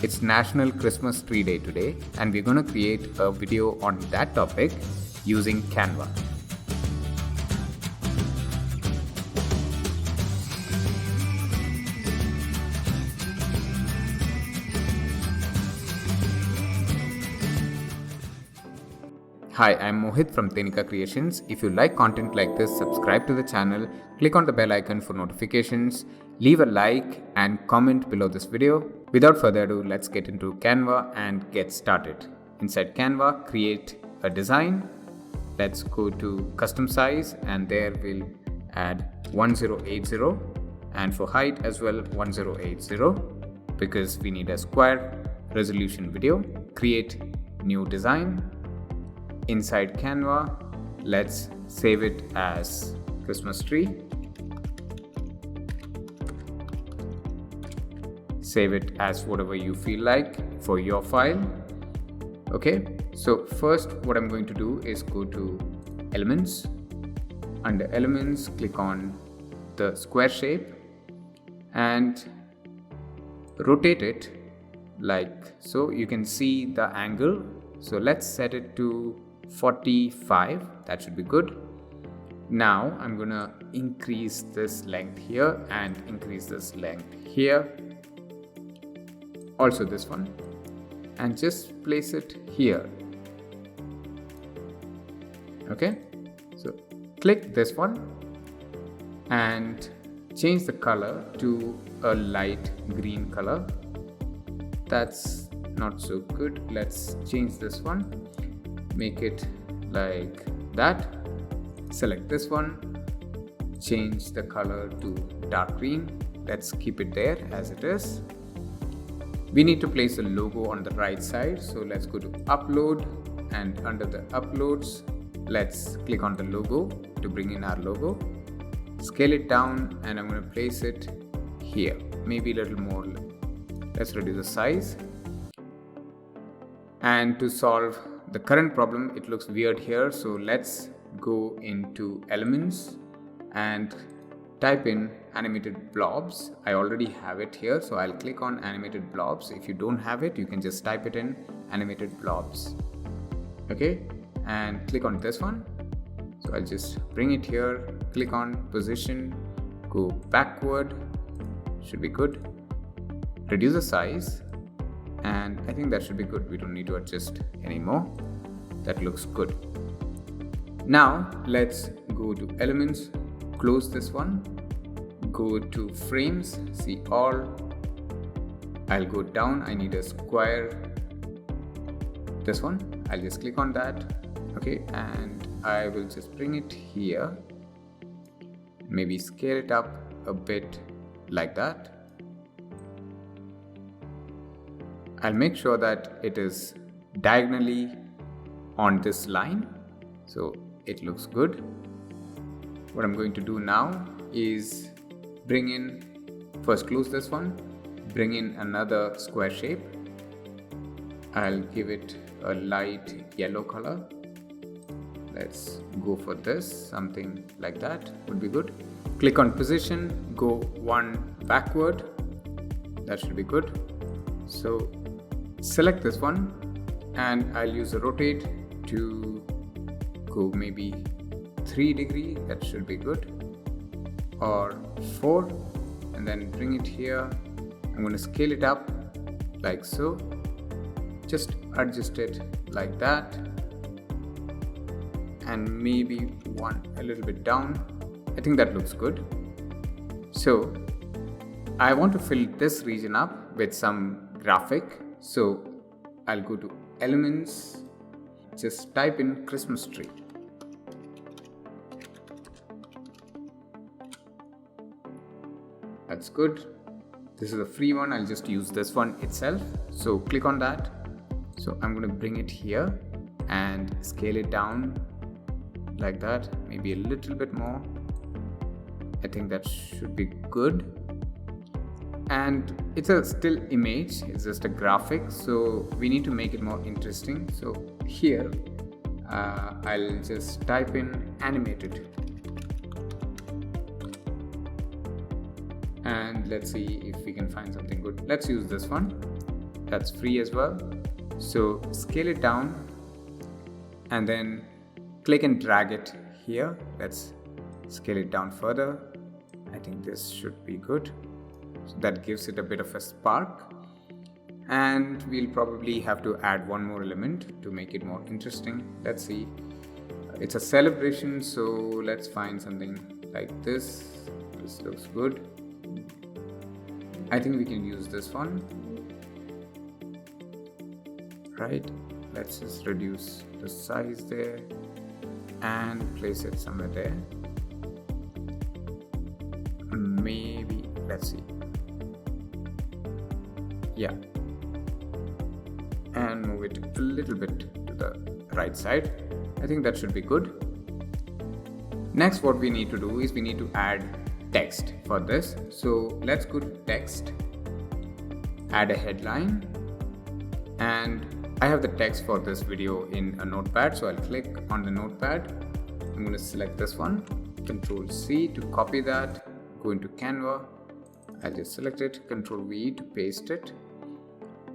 It's National Christmas Tree Day today, and we're going to create a video on that topic using Canva. Hi, I'm Mohit from Tenika Creations. If you like content like this, subscribe to the channel, click on the bell icon for notifications, leave a like and comment below this video. Without further ado, let's get into Canva and get started. Inside Canva, create a design. Let's go to custom size and there we'll add 1080 and for height as well 1080 because we need a square resolution video. Create new design. Inside Canva, let's save it as Christmas tree. Save it as whatever you feel like for your file. Okay, so first what I'm going to do is go to Elements. Under Elements, click on the square shape and rotate it like so. You can see the angle. So let's set it to 45. That should be good. Now I'm gonna increase this length here and increase this length here. Also this one, and just place it here. Okay, so click this one and change the color to a light green color. That's not so good. Let's change this one, make it like that. Select this one, change the color to dark green. Let's keep it there as it is. We need to place a logo on the right side, so let's go to upload and under the uploads let's click on the logo to bring in our logo. Scale it down and I'm going to place it here, maybe a little more. Let's reduce the size. And to solve the current problem, it looks weird here, so let's go into Elements and type in animated blobs. I already have it here, so I'll click on animated blobs. If you don't have it, you can just type it in animated blobs. Okay, and click on this one. So I'll just bring it here, click on position, go backward, should be good. Reduce the size. And I think that should be good. We don't need to adjust anymore. That looks good. Now let's go to Elements, close this one, go to Frames, see all. I'll go down. I need a square. This one. I'll just click on that. Okay, and I will just bring it here. Maybe scale it up a bit like that. I'll make sure that it is diagonally on this line, so it looks good. What I'm going to do now is bring in, first close this one, bring in another square shape. I'll give it a light yellow color. Let's go for this, something like that would be good. Click on position, go one backward. That should be good. So select this one and I'll use a rotate to go maybe 3 degrees. That should be good, or 4, and then bring it here. I'm going to scale it up like so. Just adjust it like that and maybe one a little bit down. I think that looks good. So I want to fill this region up with some graphic. So I'll go to Elements, just type in Christmas tree. That's good. This is a free one. I'll just use this one itself. So click on that. So I'm going to bring it here and scale it down like that, maybe a little bit more. I think that should be good. And it's a still image, it's just a graphic, so we need to make it more interesting. So here I'll just type in animated and and let's see if we can find something good. Let's use this one. That's free as well. So scale it down and then click and drag it here. Let's scale it down further. I think this should be good. So that gives it a bit of a spark. And we'll probably have to add one more element to make it more interesting. Let's see. It's a celebration, so let's find something like this. This looks good. I think we can use this one. Right. Let's just reduce the size there and place it somewhere there. Maybe, let's see. Yeah. And move it a little bit to the right side. I think that should be good. Next, what we need to do is we need to add text for this. So let's go to text, add a headline, and I have the text for this video in a notepad. So I'll click on the notepad. I'm going to select this one, Control C to copy that, go into Canva. I'll just select it, Control V to paste it.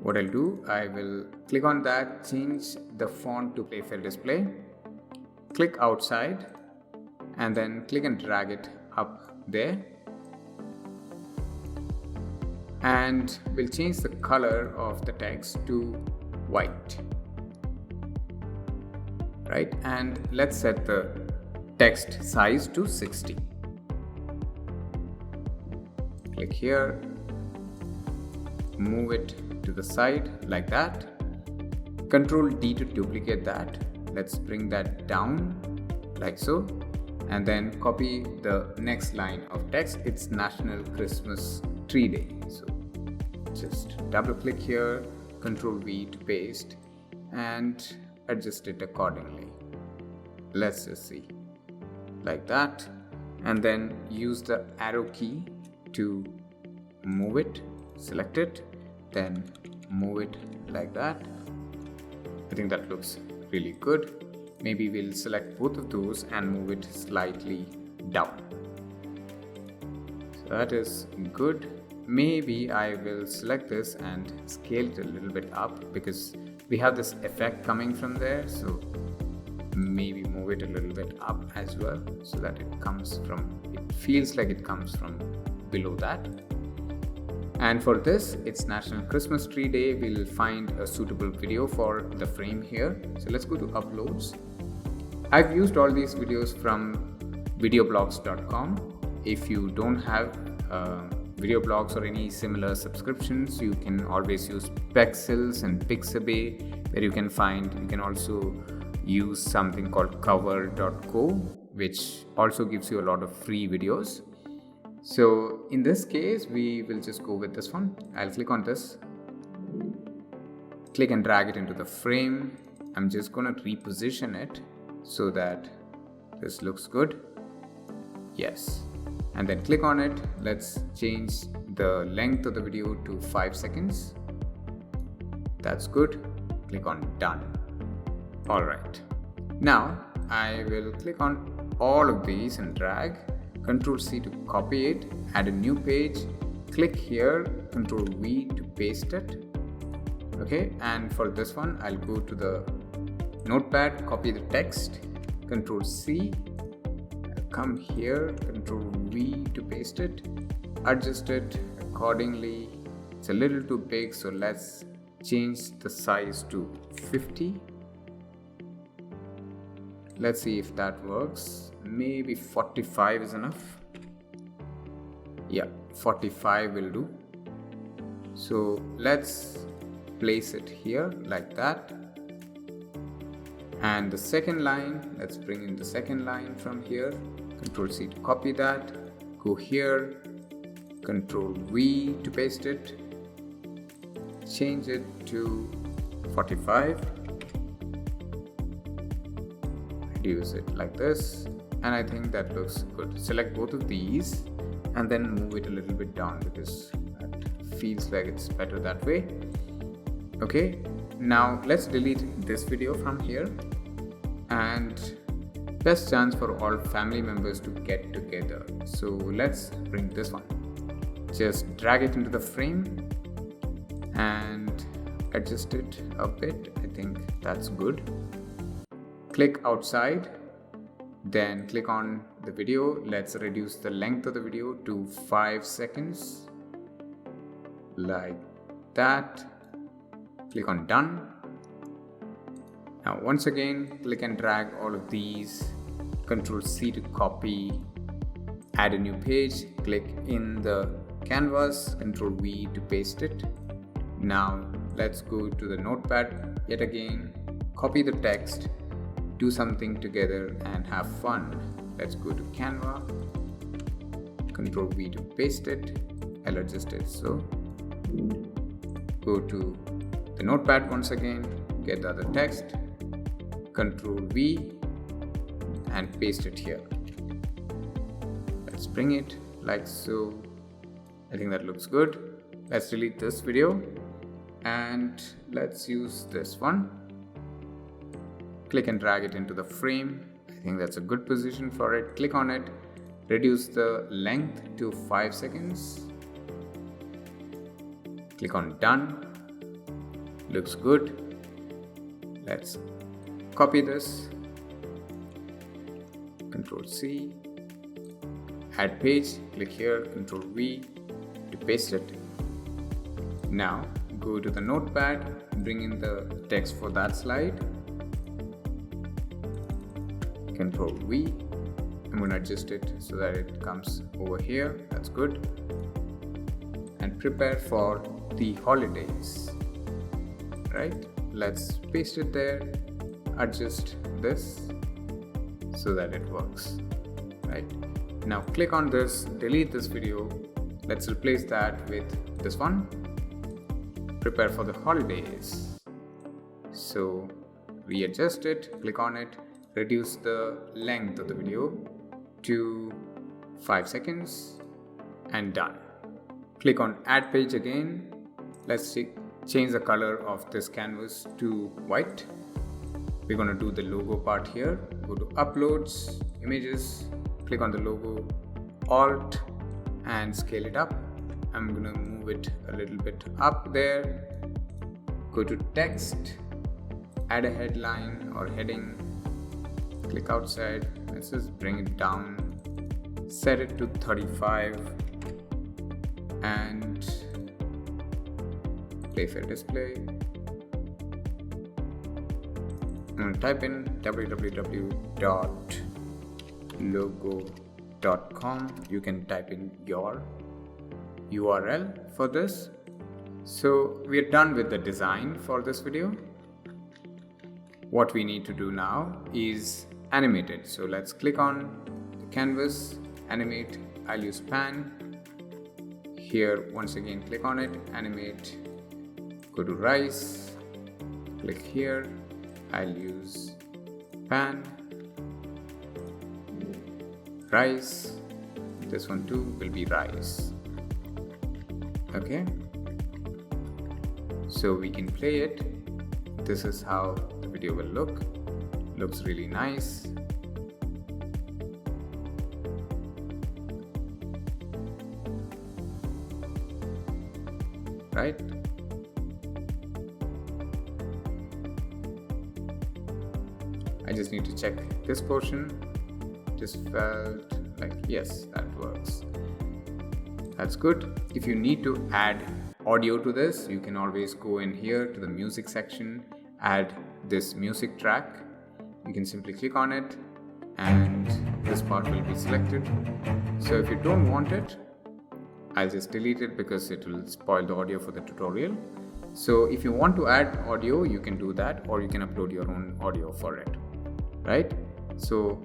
What I'll do, I will click on that, change the font to Playfair Display, click outside, and then click and drag it up there. And we'll change the color of the text to white. Right? And let's set the text size to 60. Click here, move it to the side like that. Control D to duplicate that. Let's bring that down like so, and then copy the next line of text. It's National Christmas Tree Day. So just double click here, Control V to paste, and adjust it accordingly. Let's just see like that, and then use the arrow key to move it, select it, then move it like that. I think that looks really good. Maybe we'll select both of those and move it slightly down. So that is good. Maybe I will select this and scale it a little bit up because we have this effect coming from there. So maybe move it a little bit up as well so that it feels like it comes from below that. And for this, it's National Christmas Tree Day. We'll find a suitable video for the frame here. So let's go to uploads. I've used all these videos from videoblobs.com. If you don't have Videoblobs or any similar subscriptions, you can always use Pexels and Pixabay, where you can also use something called cover.co, which also gives you a lot of free videos. So in this case, we will just go with this one. I'll click on this, click and drag it into the frame. I'm just going to reposition it so that this looks good. Yes. And then click on it. Let's change the length of the video to 5 seconds. That's good. Click on done. All right. Now I will click on all of these and drag. Control C to copy it, add a new page, click here, Control V to paste it. Okay, and for this one, I'll go to the notepad, copy the text, Control C, come here, Control V to paste it, adjust it accordingly. It's a little too big, so let's change the size to 50. Let's see if that works. Maybe 45 is enough. Yeah, 45 will do. So let's place it here like that. And the second line, let's bring in the second line from here. Control C to copy that. Go here, Control V to paste it. Change it to 45. Reduce it like this. And I think that looks good. Select both of these and then move it a little bit down because that feels like it's better that way. Okay, now let's delete this video from here, and best chance for all family members to get together. So let's bring this one. just drag it into the frame and adjust it a bit. I think that's good. Click outside, then click on the video. Let's reduce the length of the video to 5 seconds like that. Click on done. Now once again, click and drag all of these. Ctrl C to copy, add a new page, click in the canvas, Ctrl V to paste it. Now let's go to the notepad yet again, copy the text, do something together and have fun. Let's go to Canva, Ctrl V to paste it. I'll adjust it so. Go to the notepad once again, get the other text, Ctrl V and paste it here. Let's bring it like so. I think that looks good. Let's delete this video and let's use this one. Click and drag it into the frame. I think that's a good position for it. Click on it, reduce the length to 5 seconds. Click on done. Looks good. Let's copy this. Ctrl C, add page, click here, Ctrl V to paste it. Now go to the notepad, bring in the text for that slide. Ctrl V. I'm going to adjust it so that it comes over here. That's good. And prepare for the holidays. Right? Let's paste it there. Adjust this so that it works. Right? Now click on this, delete this video. Let's replace that with this one. Prepare for the holidays. So readjust it, click on it, reduce the length of the video to 5 seconds and done. Click on add page again. Let's change the color of this canvas to white. We're going to do the logo part here. Go to uploads, images, click on the logo, alt and scale it up. I'm going to move it a little bit up there. Go to text, add a headline or heading, click outside. Let's just bring it down, set it to 35 and play fair display. I'm going to type in www.logo.com. You can type in your URL for this. So we are done with the design for this video. What we need to do now is animate it. So let's click on the canvas, animate. I'll use pan. Here once again click on it, animate. Go to rise, click here. I'll use pan, rise. This one too will be rise. Okay, so we can play it. This is how the video will look. Looks really nice. Right? I just need to check this portion. Just felt like yes, that works. That's good. If you need to add audio to this, you can always go in here to the music section, add this music track. You can simply click on it and this part will be selected. So if you don't want it, I'll just delete it because it will spoil the audio for the tutorial. So if you want to add audio, you can do that, or you can upload your own audio for it, right? So,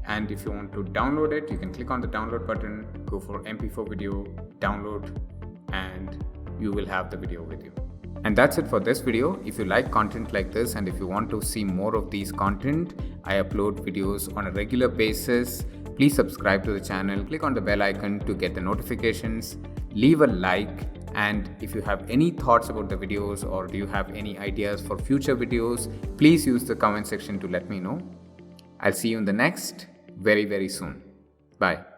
and if you want to download it, you can click on the download button, go for MP4 video, download, and you will have the video with you. And that's it for this video. If you like content like this and if you want to see more of these content, I upload videos on a regular basis. Please subscribe to the channel, click on the bell icon to get the notifications, leave a like, and if you have any thoughts about the videos or do you have any ideas for future videos, please use the comment section to let me know. I'll see you in the next very soon. Bye.